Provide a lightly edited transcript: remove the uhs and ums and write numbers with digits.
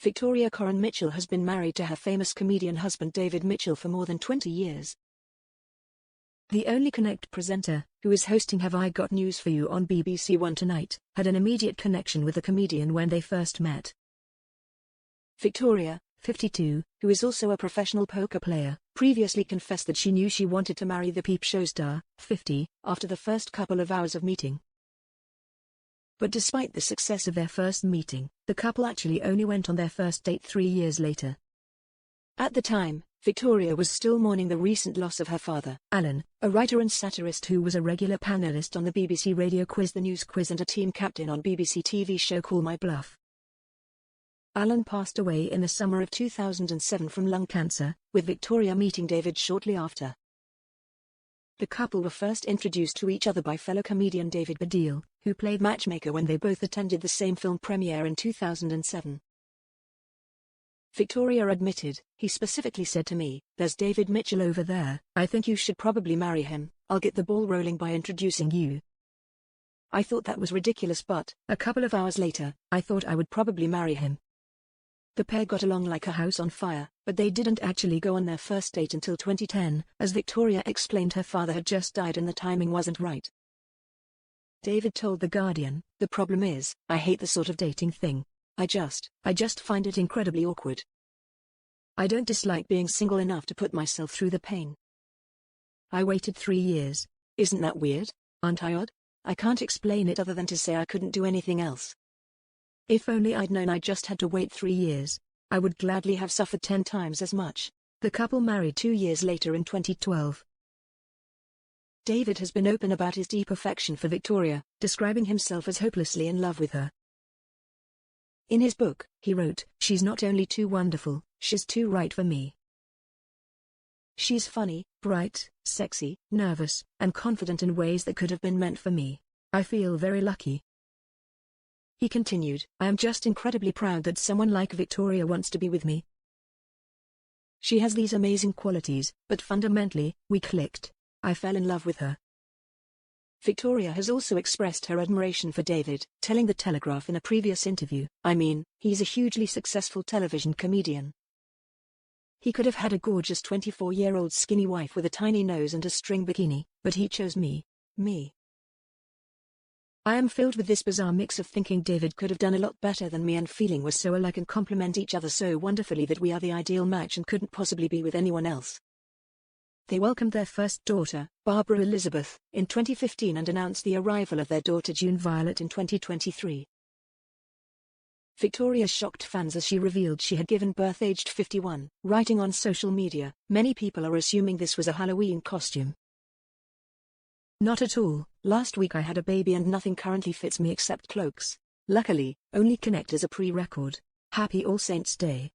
Victoria Coren Mitchell has been married to her famous comedian husband David Mitchell for more than 20 years. The only Connect presenter, who is hosting Have I Got News for You on BBC One tonight, had an immediate connection with the comedian when they first met. Victoria, 52, who is also a professional poker player, previously confessed that she knew she wanted to marry the Peep Show star, 50, after the first couple of hours of meeting. But despite the success of their first meeting, the couple actually only went on their first date 3 years later. At the time, Victoria was still mourning the recent loss of her father, Alan, a writer and satirist who was a regular panellist on the BBC radio quiz The News Quiz and a team captain on BBC TV show Call My Bluff. Alan passed away in the summer of 2007 from lung cancer, with Victoria meeting David shortly after. The couple were first introduced to each other by fellow comedian David Baddiel, who played matchmaker when they both attended the same film premiere in 2007. Victoria admitted, "He specifically said to me, 'There's David Mitchell over there, I think you should probably marry him, I'll get the ball rolling by introducing you.' I thought that was ridiculous, but, a couple of hours later, I thought I would probably marry him." The pair got along like a house on fire, but they didn't actually go on their first date until 2010, as Victoria explained her father had just died and the timing wasn't right. David told The Guardian, "The problem is, I hate the sort of dating thing. I just find it incredibly awkward. I don't dislike being single enough to put myself through the pain. I waited 3 years. Isn't that weird? Aren't I odd? I can't explain it other than to say I couldn't do anything else. If only I'd known I just had to wait 3 years, I would gladly have suffered 10 times as much." The couple married 2 years later in 2012. David has been open about his deep affection for Victoria, describing himself as hopelessly in love with her. In his book, he wrote, "She's not only too wonderful, she's too right for me. She's funny, bright, sexy, nervous, and confident in ways that could have been meant for me. I feel very lucky." He continued, "I am just incredibly proud that someone like Victoria wants to be with me. She has these amazing qualities, but fundamentally, we clicked. I fell in love with her." Victoria has also expressed her admiration for David, telling The Telegraph in a previous interview, "I mean, he's a hugely successful television comedian. He could have had a gorgeous 24-year-old skinny wife with a tiny nose and a string bikini, but he chose me. I am filled with this bizarre mix of thinking David could have done a lot better than me and feeling we're so alike and complement each other so wonderfully that we are the ideal match and couldn't possibly be with anyone else." They welcomed their first daughter, Barbara Elizabeth, in 2015 and announced the arrival of their daughter June Violet in 2023. Victoria shocked fans as she revealed she had given birth aged 51, writing on social media, "Many people are assuming this was a Halloween costume. Not at all. Last week I had a baby and nothing currently fits me except cloaks. Luckily, only Connect is a pre-record. Happy All Saints Day."